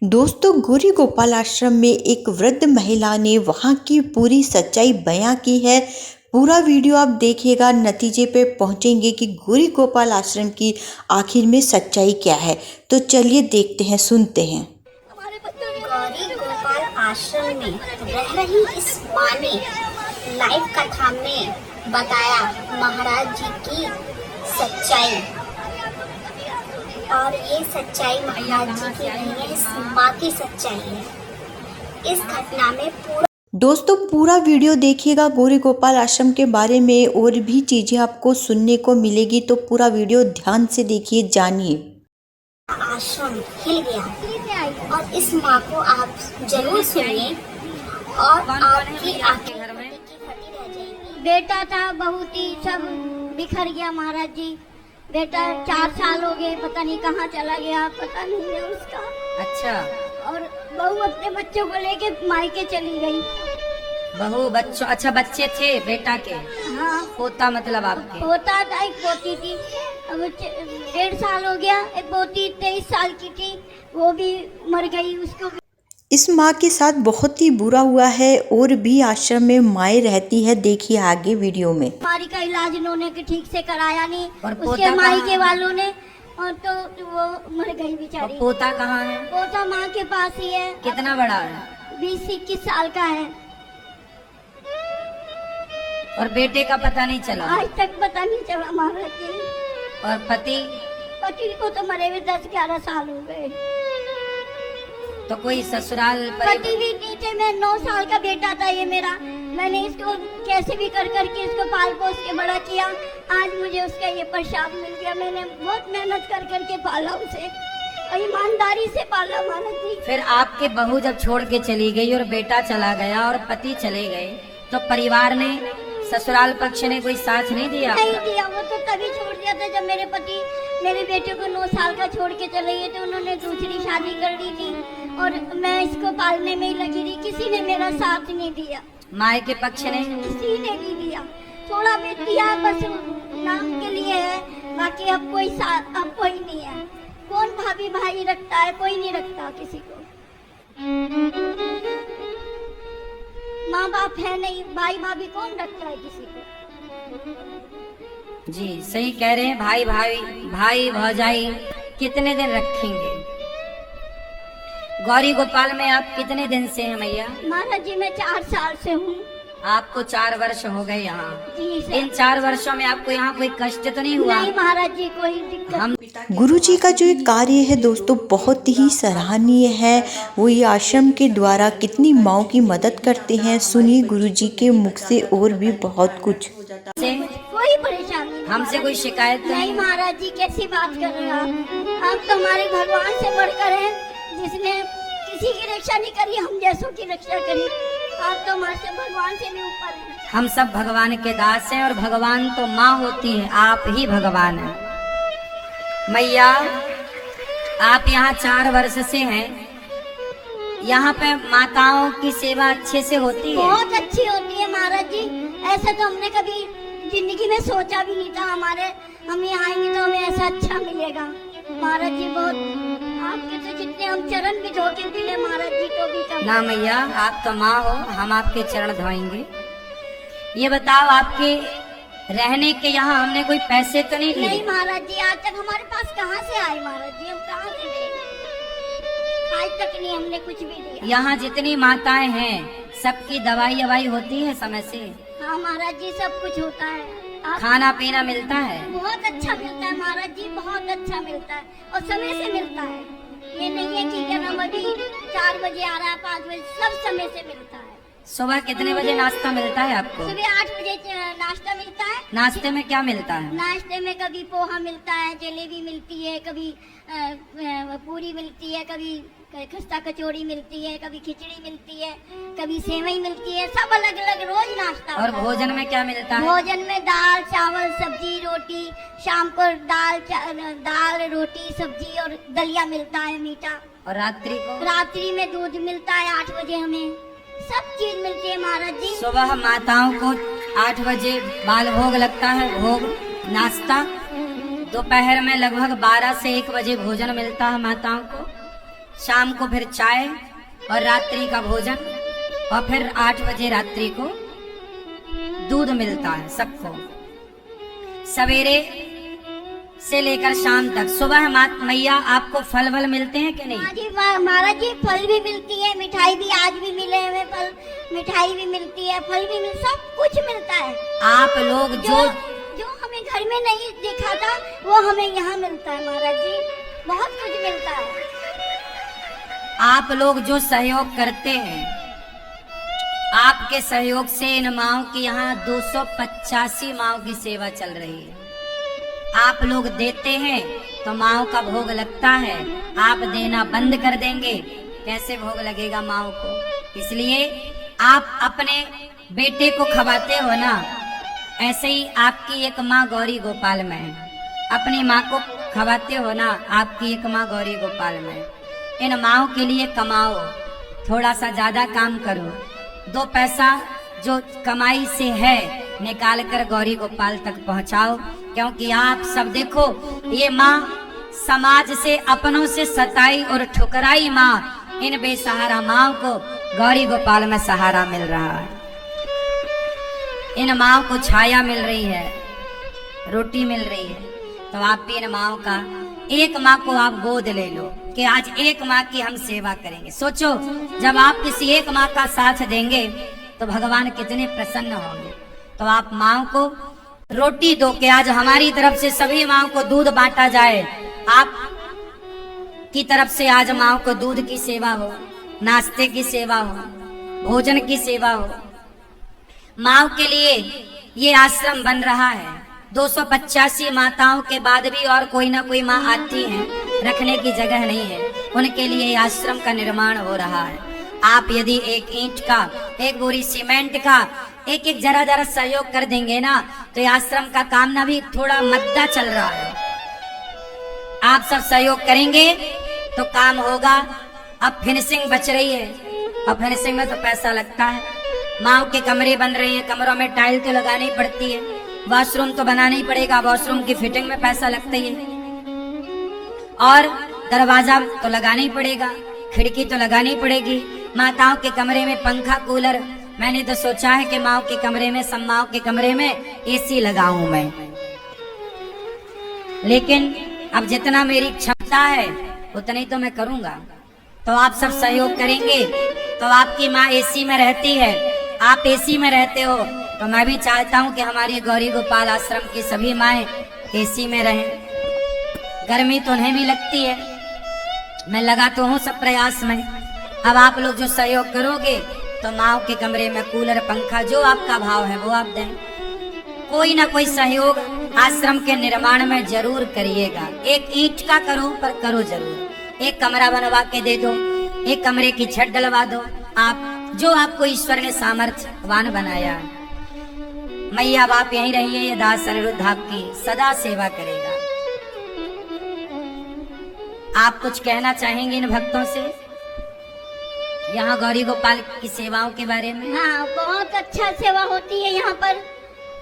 दोस्तों, गौरी गोपाल आश्रम में एक वृद्ध महिला ने वहां की पूरी सच्चाई बयां की है। पूरा वीडियो आप देखिएगा, नतीजे पे पहुंचेंगे कि गौरी गोपाल आश्रम की आखिर में सच्चाई क्या है। तो चलिए देखते हैं, सुनते हैं। गौरी गोपाल आश्रम में रह रही इस माँ ने लाइव कथा में बताया महाराज जी की सच्चाई, और ये सच्चाई महाराज जी की नहीं है, इस माँ की सच्चाई है। इस घटना में दोस्तों, पूरा वीडियो देखिएगा गौरी गोपाल आश्रम के बारे में, और भी चीजें आपको सुनने को मिलेगी, तो पूरा वीडियो ध्यान से देखिए, जानिए। आश्रम हिल गया और इस माँ को आप जरूर सुनिए और आपकी आंखें फटी रह जाएंगी। बेटा था, बहुत ही सब बिखर गया महाराज जी। बेटा 4 साल हो गए, पता नहीं कहाँ चला गया, पता नहीं है उसका। अच्छा। और बहू अपने बच्चों को लेके मायके चली गई। बहू बच्चों, अच्छा बच्चे थे बेटा के? हाँ। पोता मतलब आपके? पोता था, एक पोती थी। अब 1.5 साल हो गया। एक पोती 23 साल की थी, वो भी मर गई। उसको इस माँ के साथ बहुत ही बुरा हुआ है, और भी आश्रम में माएँ रहती है। देखिए आगे वीडियो में। बीमारी का इलाज इन्होंने ठीक से कराया नहीं, और उसके मायके वालों ने, और तो वो मर गई बेचारी। पोता कहाँ है? पोता माँ के पास ही है। कितना बड़ा है? 20-21 साल का है। और बेटे का पता नहीं चला? आज तक पता नहीं चला महाराज जी। और पति को तो मरे हुए 10-11 साल हो गए। तो कोई ससुराल पति भी नहीं थे। मैं 9 साल का बेटा था ये मेरा। मैंने इसको कैसे भी कर करके इसको पाल पोस के बड़ा किया। आज मुझे उसका ये प्रसाद मिल गया। मैंने बहुत मेहनत कर करके पाला उसे, और ईमानदारी से पाला महाराज जी। फिर आपके बहू जब छोड़ के चली गई और बेटा चला गया और पति चले गए, तो परिवार ने, ससुराल पक्ष ने कोई साथ नहीं दिया? नहीं दिया। वो तो तभी छोड़ दिया था जब मेरे पति मेरे बेटे को 9 साल का छोड़ के चले गए थे। उन्होंने दूसरी शादी कर दी थी, और मैं इसको पालने में ही लगी रही। किसी ने मेरा साथ नहीं दिया। माँ के पक्ष ने? किसी ने नहीं दिया। थोड़ा भी दिया, बस नाम के लिए है, बाकी अब कोई साथ, अब कोई नहीं है। कौन भाभी भाई रखता है? कोई नहीं रखता किसी को। माँ बाप है नहीं, भाई भाभी कौन रखता है किसी को? जी सही कह रहे हैं। भाई भौजाई कितने दिन रखेंगे? गौरी गोपाल में आप कितने दिन से हैं मैया? महाराज जी मैं 4 साल से हूँ। आपको 4 वर्ष हो गए यहाँ? जी सर। इन 4 वर्षों में आपको यहाँ कोई कष्ट तो नहीं हुआ? नहीं महाराज जी, कोई दिक्कत। हम गुरुजी का जो एक कार्य है दोस्तों, बहुत ही सराहनीय है। वो ये आश्रम के द्वारा कितनी माँओं की मदद करते हैं। सुनिए गुरुजी के मुख से, और भी बहुत कुछ। कोई परेशानी नहीं। हमसे कोई शिकायत तो नहीं महाराज जी, कैसी बात कर रहे हो आप तो हमारे भगवान से बढ़कर हैं, जिसने किसी की रक्षा नहीं करी, हम जैसों की रक्षा करी। आप तो हमारे से भगवान से भी ऊपर हैं। हम सब भगवान के दास हैं, और भगवान तो माँ होती है, आप ही भगवान हैं। मैया, आप यहाँ 4 वर्ष से हैं। यहाँ पे माताओं की सेवा अच्छे से होती है? बहुत अच्छी होती है महाराज जी। ऐसा तो हमने कभी जिंदगी में सोचा भी नहीं था। हम यहाँ आएंगे तो हमें ऐसा अच्छा मिलेगा। महाराज जी बहुत, आपके तो जितने हम चरण भी धो के मिले महाराज जी को भी कम। ना मैया, आप तो माँ हो, हम आपके चरण धोएंगे। ये बताओ, आपके रहने के यहाँ हमने कोई पैसे तो नहीं लिए? नहीं महाराज जी, आज तक हमारे पास कहाँ से आए महाराज जी? हम कहाँ से देंगे? आज तक नहीं हमने कुछ भी दिया। यहाँ जितनी माताएं हैं, सबकी दवाई होती है समय से? हाँ महाराज जी, सब कुछ होता है। खाना पीना मिलता है? बहुत अच्छा मिलता है महाराज जी, बहुत अच्छा मिलता है, और समय से मिलता है। ये नहीं है कि क्या नाम अभी 4 बजे आ रहा है, 5 बजे, सब समय से मिलता है। सुबह कितने बजे नाश्ता मिलता है आपको? सुबह 8 बजे नाश्ता मिलता है। नाश्ते में क्या मिलता है? नाश्ते में कभी पोहा मिलता है, जलेबी मिलती है, कभी पूरी मिलती है, कभी खस्ता कचौड़ी मिलती है, कभी खिचड़ी मिलती है, कभी सेवई मिलती है। सब अलग अलग रोज नाश्ता। और भोजन में क्या मिलता है? भोजन में दाल चावल सब्जी रोटी, शाम को दाल रोटी सब्जी और दलिया मिलता है मीठा। और रात्रि को? रात्रि में दूध मिलता है 8 बजे। हमें सब चीज मिलती है महाराज जी। सुबह माताओं को 8 बजे बाल भोग लगता है, भोग नाश्ता। दोपहर में लगभग 12 से 1 बजे भोजन मिलता है माताओं को, शाम को फिर चाय और रात्रि का भोजन, और फिर 8 बजे रात्रि को दूध मिलता है सबको, सवेरे से लेकर शाम तक। सुबह मैया आपको फल वल मिलते हैं कि नहीं? हाँ जी महाराज जी, फल भी मिलती है, मिठाई भी आज भी मिले हमें, फल मिठाई भी मिलती है, फल भी सब कुछ मिलता है। आप लोग जो हमें घर में नहीं देखा था वो हमें यहाँ मिलता है महाराज जी, बहुत कुछ मिलता है। आप लोग जो सहयोग करते हैं, आपके सहयोग से इन माओं की यहाँ 285 माओं की सेवा चल रही है। आप लोग देते हैं तो माओं का भोग लगता है, आप देना बंद कर देंगे कैसे भोग लगेगा माओं को? इसलिए आप अपने बेटे को खवाते हो ना, ऐसे ही आपकी एक माँ गौरी गोपाल में है, अपनी माँ को खवाते हो ना, आपकी एक माँ गौरी गोपाल में है। इन माओं के लिए कमाओ, थोड़ा सा ज्यादा काम करो, 2 पैसा जो कमाई से है निकाल कर गौरी गोपाल तक पहुंचाओ, क्योंकि आप सब देखो ये माँ समाज से अपनों से सताई और ठुकराई माँ, इन बेसहारा माँ को गौरी गोपाल में सहारा मिल रहा है। इन माँ को छाया मिल रही है, रोटी मिल रही है, तो आप भी इन माँ का, एक माँ को आप गोद ले लो कि आज एक माँ की हम सेवा करेंगे। सोचो जब आप किसी एक माँ का साथ देंगे तो भगवान कितने प्रसन्न होंगे। तो आप माँ को रोटी दो कि आज हमारी तरफ से सभी माँ को दूध बांटा जाए, आप की तरफ से आज माँ को दूध की सेवा हो, नाश्ते की सेवा हो, भोजन की सेवा हो। माँ के लिए ये आश्रम बन रहा है, 285 माताओं के बाद भी और कोई ना कोई माँ आती है, रखने की जगह नहीं है, उनके लिए आश्रम का निर्माण हो रहा है। आप यदि एक ईंट का, एक बोरी सीमेंट का, एक एक जरा जरा सहयोग कर देंगे ना, तो ये आश्रम का काम ना भी थोड़ा मद्दा चल रहा है। आप सब सहयोग करेंगे तो काम होगा। अब फिनिशिंग बच रही है, अब फिनिशिंग में तो पैसा लगता है। माँ के कमरे बन रहे हैं, कमरों में टाइल तो लगानी पड़ती है, वॉशरूम तो बनाना ही पड़ेगा, वॉशरूम की फिटिंग में पैसा लगता ही है, और दरवाजा तो लगाना ही पड़ेगा, खिड़की तो लगानी पड़ेगी। माताओं के कमरे में पंखा, कूलर, मैंने तो सोचा है कि माँ के कमरे में, सब माँ के कमरे में एसी लगाऊं मैं, लेकिन अब जितना मेरी क्षमता है उतना ही तो मैं करूंगा। तो आप सब सहयोग करेंगे तो आपकी माँ एसी में रहती है, आप एसी में रहते हो, तो मैं भी चाहता हूँ कि हमारी गौरी गोपाल आश्रम की सभी माएँ एसी में रहें। गर्मी तो उन्हें भी लगती है, मैं लगा तो हूँ सब प्रयास में। अब आप लोग जो सहयोग करोगे तो माँ के कमरे में कूलर, पंखा, जो आपका भाव है वो आप दें। कोई ना कोई सहयोग आश्रम के निर्माण में जरूर करिएगा। एक ईंट का करो पर करो जरूर। एक कमरा बनवा के दे दो, एक कमरे की छत डलवा दो, आप जो आपको ईश्वर ने सामर्थ्यवान बनाया है। मैया बाप यहीं रहिए, ये दास अनिरुद्ध आपकी सदा सेवा करेगा। आप कुछ कहना चाहेंगे इन भक्तों से यहाँ गौरी गोपाल की सेवाओं के बारे में? हाँ, बहुत अच्छा सेवा होती है यहाँ पर,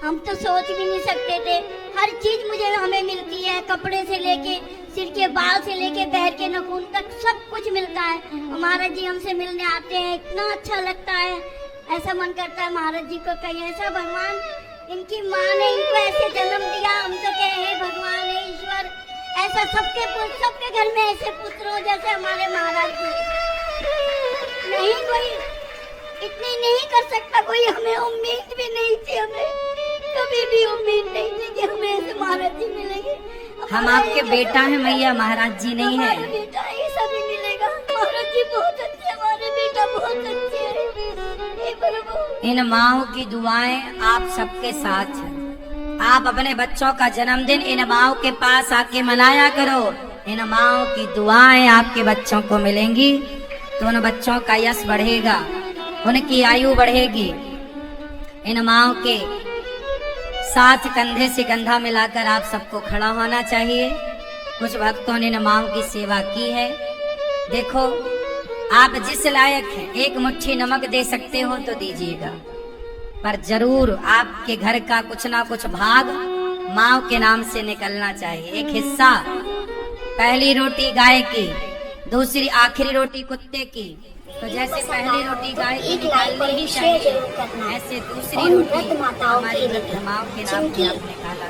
हम तो सोच भी नहीं सकते थे। हर चीज हमें मिलती है, कपड़े से लेके, सिर के बाल से लेके पैर के नाखून तक सब कुछ मिलता है। महाराज जी हमसे मिलने आते हैं, इतना अच्छा लगता है, ऐसा मन करता है महाराज जी को कहीं ऐसा भगवान, इनकी माँ ने इनको ऐसे जन्म दिया, हम तो कहे हे भगवान, हे ईश्वर, ऐसा सबके घर में ऐसे पुत्र हो जैसे हमारे महाराज जी। नहीं कोई इतनी नहीं कर सकता, कोई हमें उम्मीद भी नहीं थी, हमें कभी भी उम्मीद नहीं थी कि हमें ऐसे महाराज जी मिलेंगे। हम आपके बेटा हैं मैया, महाराज जी नहीं है। बेटा ये सभी मिलेगा। महाराज जी बहुत अच्छे, हमारे बेटा बहुत अच्छे हैं। हे प्रभु, इन माओं की दुआएं आप सबके साथ हैं। आप अपने बच्चों का जन्मदिन इन माओं के पास आके मनाया करो। इन माओं की दुआएं आपके बच्चों को मिलेंगी तो उन बच्चों का यश बढ़ेगा, उनकी आयु बढ़ेगी। इन माओं के साथ कंधे से कंधा मिलाकर आप सबको खड़ा होना चाहिए। कुछ भक्तों ने इन माओं की सेवा की है। देखो आप जिस लायक हैं, एक मुट्ठी नमक दे सकते हो तो दीजिएगा, पर जरूर आपके घर का कुछ ना कुछ भाग माँ के नाम से निकलना चाहिए। एक हिस्सा, पहली रोटी गाय की, दूसरी आखिरी रोटी कुत्ते की। तो जैसे पहली रोटी गाय की एक लाइक और निकालनी ही शेयर चाहिए, जरूर करना। ऐसे दूसरी और रोटी वृद्ध माताओं हमारी के वृद्ध लिए, माओ के नाम की जिनकी आपने निकाला।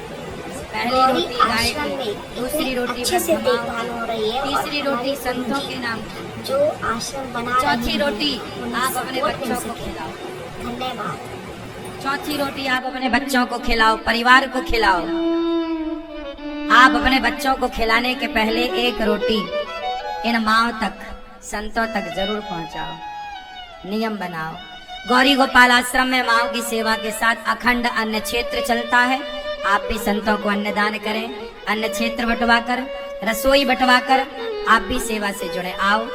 पहली गौरी रोटी गाय आश्रम की, में दूसरी इतनी रोटी अच्छे से वृद्ध माओ देखभाल हो रही है, की, और तीसरी हमारी रोटी संतों गुरु के नाम की, जो आश्रम बना चौथी रहे हैं, रोटी उन्हें आप अपने सपोर्ट बच्चों मिल को सके। खिलाओ। धन्यवाद। चौथी रोटी आप अपने बच्चों को खिलाओ, परिवार को खिलाओ। आप अपने बच्चों को खिलाने के पहले एक रोटी इन माओ तक, संतों तक जरूर पहुंचाओ। नियम बनाओ। गौरी गोपाल आश्रम में माओ की सेवा के साथ अखंड अन्न क्षेत्र चलता है। आप भी संतों को अन्नदान करें, अन्न क्षेत्र बंटवा कर, रसोई बंटवा कर आप भी सेवा से जुड़े। आओ।